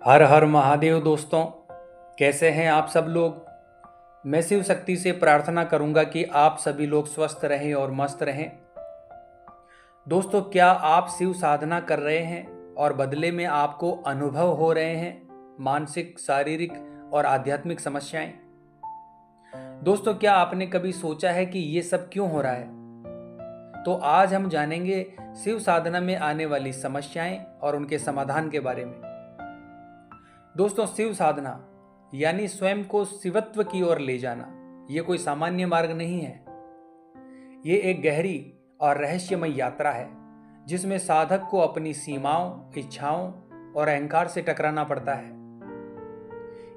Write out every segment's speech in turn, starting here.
हर हर महादेव दोस्तों, कैसे हैं आप सब लोग। मैं शिव शक्ति से प्रार्थना करूंगा कि आप सभी लोग स्वस्थ रहें और मस्त रहें। दोस्तों, क्या आप शिव साधना कर रहे हैं और बदले में आपको अनुभव हो रहे हैं मानसिक, शारीरिक और आध्यात्मिक समस्याएं। दोस्तों, क्या आपने कभी सोचा है कि ये सब क्यों हो रहा है? तो आज हम जानेंगे शिव साधना में आने वाली समस्याएं और उनके समाधान के बारे में। दोस्तों, शिव साधना यानी स्वयं को शिवत्व की ओर ले जाना, ये कोई सामान्य मार्ग नहीं है। ये एक गहरी और रहस्यमय यात्रा है जिसमें साधक को अपनी सीमाओं, इच्छाओं और अहंकार से टकराना पड़ता है।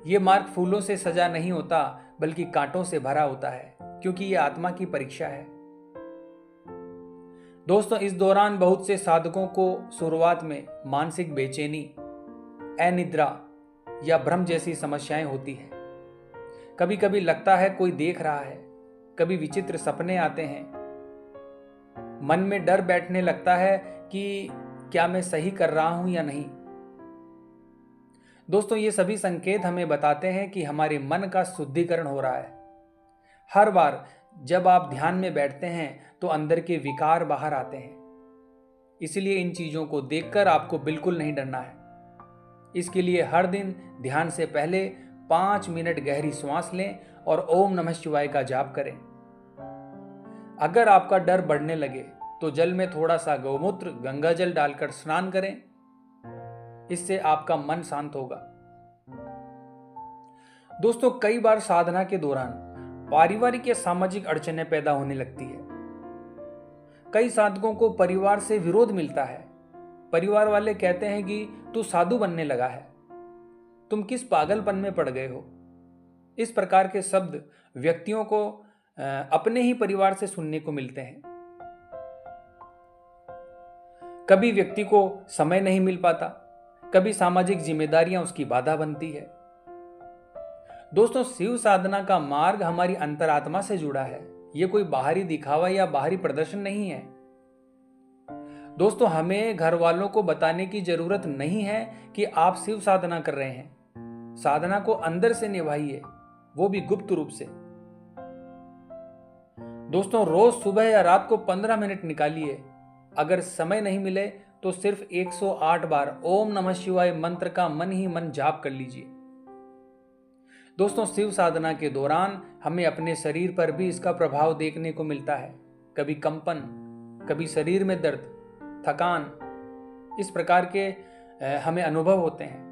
ये मार्ग फूलों से सजा नहीं होता, बल्कि कांटों से भरा होता है, क्योंकि ये आत्मा की परीक्षा है। दोस्तों, इस दौरान बहुत से साधकों को शुरुआत में मानसिक बेचैनी, अनिद्रा या भ्रम जैसी समस्याएं होती हैं। कभी कभी लगता है कोई देख रहा है, कभी विचित्र सपने आते हैं, मन में डर बैठने लगता है कि क्या मैं सही कर रहा हूं या नहीं। दोस्तों, ये सभी संकेत हमें बताते हैं कि हमारे मन का शुद्धिकरण हो रहा है। हर बार जब आप ध्यान में बैठते हैं तो अंदर के विकार बाहर आते हैं। इसलिए इन चीजों को देखकर आपको बिल्कुल नहीं डरना है। इसके लिए हर दिन ध्यान से पहले 5 मिनट गहरी सांस लें और ओम नमः शिवाय का जाप करें। अगर आपका डर बढ़ने लगे तो जल में थोड़ा सा गौमूत्र, गंगा जल डालकर स्नान करें। इससे आपका मन शांत होगा। दोस्तों, कई बार साधना के दौरान पारिवारिक या सामाजिक अड़चनें पैदा होने लगती है। कई साधकों को परिवार से विरोध मिलता है। परिवार वाले कहते हैं कि तू साधु बनने लगा है, तुम किस पागलपन में पड़ गए हो। इस प्रकार के शब्द व्यक्तियों को अपने ही परिवार से सुनने को मिलते हैं। कभी व्यक्ति को समय नहीं मिल पाता, कभी सामाजिक जिम्मेदारियां उसकी बाधा बनती है। दोस्तों, शिव साधना का मार्ग हमारी अंतरात्मा से जुड़ा है। यह कोई बाहरी दिखावा या बाहरी प्रदर्शन नहीं है। दोस्तों, हमें घर वालों को बताने की जरूरत नहीं है कि आप शिव साधना कर रहे हैं। साधना को अंदर से निभाइए, वो भी गुप्त रूप से। दोस्तों, रोज सुबह या रात को 15 मिनट निकालिए। अगर समय नहीं मिले तो सिर्फ 108 बार ओम नमः शिवाय मंत्र का मन ही मन जाप कर लीजिए। दोस्तों, शिव साधना के दौरान हमें अपने शरीर पर भी इसका प्रभाव देखने को मिलता है। कभी कंपन, कभी शरीर में दर्द, थकान, इस प्रकार के हमें अनुभव होते हैं।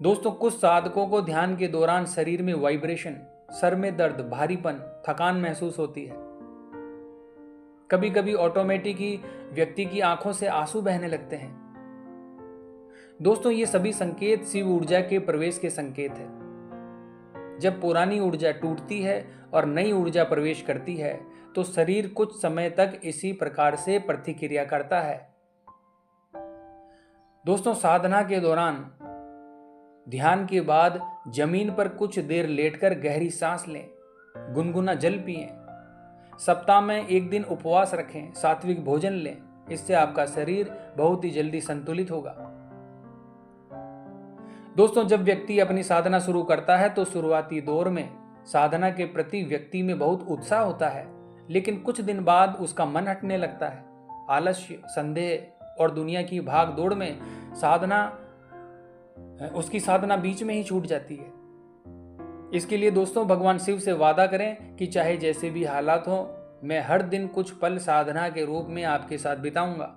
दोस्तों, कुछ साधकों को ध्यान के दौरान शरीर में वाइब्रेशन, सर में दर्द, भारीपन, थकान महसूस होती है। कभी कभी ऑटोमेटिक ही व्यक्ति की आंखों से आंसू बहने लगते हैं। दोस्तों, ये सभी संकेत शिव ऊर्जा के प्रवेश के संकेत हैं। जब पुरानी ऊर्जा टूटती है और नई ऊर्जा प्रवेश करती है तो शरीर कुछ समय तक इसी प्रकार से प्रतिक्रिया करता है। दोस्तों, साधना के दौरान ध्यान के बाद जमीन पर कुछ देर लेटकर गहरी सांस लें, गुनगुना जल पिएं, सप्ताह में एक दिन उपवास रखें, सात्विक भोजन लें। इससे आपका शरीर बहुत ही जल्दी संतुलित होगा। दोस्तों, जब व्यक्ति अपनी साधना शुरू करता है तो शुरुआती दौर में साधना के प्रति व्यक्ति में बहुत उत्साह होता है, लेकिन कुछ दिन बाद उसका मन हटने लगता है। आलस्य, संदेह और दुनिया की भाग दौड़ में उसकी साधना बीच में ही छूट जाती है। इसके लिए दोस्तों, भगवान शिव से वादा करें कि चाहे जैसे भी हालात हो, मैं हर दिन कुछ पल साधना के रूप में आपके साथ बिताऊंगा।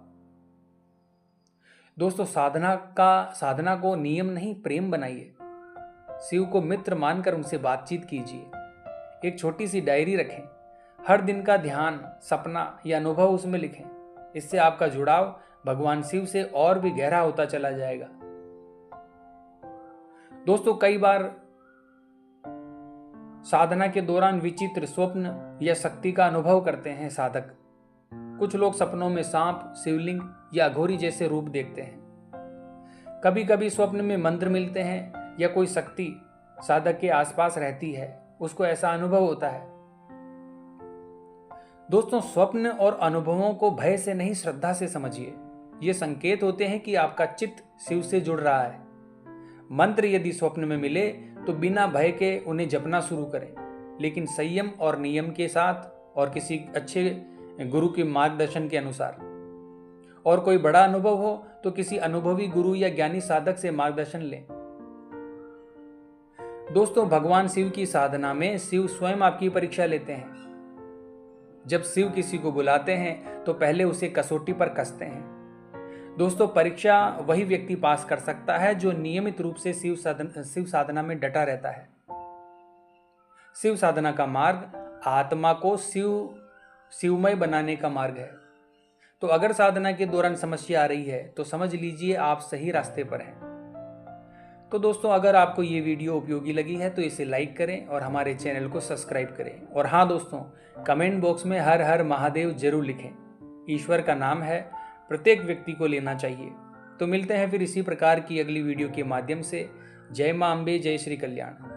दोस्तों, साधना को नियम नहीं, प्रेम बनाइए। शिव को मित्र मानकर उनसे बातचीत कीजिए। एक छोटी सी डायरी रखें, हर दिन का ध्यान, सपना या अनुभव उसमें लिखें। इससे आपका जुड़ाव भगवान शिव से और भी गहरा होता चला जाएगा। दोस्तों, कई बार साधना के दौरान विचित्र स्वप्न या शक्ति का अनुभव करते हैं साधक। कुछ लोग सपनों में सांप, शिवलिंग या अघोरी जैसे रूप देखते हैं। कभी कभी स्वप्न में मंत्र मिलते हैं या कोई शक्ति साधक के आसपास रहती है, उसको ऐसा अनुभव होता है। दोस्तों, स्वप्न और अनुभवों को भय से नहीं, श्रद्धा से समझिए। ये संकेत होते हैं कि आपका चित्त शिव से जुड़ रहा है। मंत्र यदि स्वप्न में मिले तो बिना भय के उन्हें जपना शुरू करें, लेकिन संयम और नियम के साथ और किसी अच्छे गुरु के मार्गदर्शन के अनुसार। और कोई बड़ा अनुभव हो तो किसी अनुभवी गुरु या ज्ञानी साधक से मार्गदर्शन लें। दोस्तों, भगवान शिव की साधना में शिव स्वयं आपकी परीक्षा लेते हैं। जब शिव किसी को बुलाते हैं तो पहले उसे कसौटी पर कसते हैं। दोस्तों, परीक्षा वही व्यक्ति पास कर सकता है जो नियमित रूप से शिव साधना में डटा रहता है। शिव साधना का मार्ग आत्मा को शिवमय बनाने का मार्ग है। तो अगर साधना के दौरान समस्या आ रही है तो समझ लीजिए आप सही रास्ते पर हैं। तो दोस्तों, अगर आपको ये वीडियो उपयोगी लगी है तो इसे लाइक करें और हमारे चैनल को सब्सक्राइब करें। और हाँ दोस्तों, कमेंट बॉक्स में हर हर महादेव जरूर लिखें। ईश्वर का नाम है, प्रत्येक व्यक्ति को लेना चाहिए। तो मिलते हैं फिर इसी प्रकार की अगली वीडियो के माध्यम से। जय मां अम्बे, जय श्री कल्याण।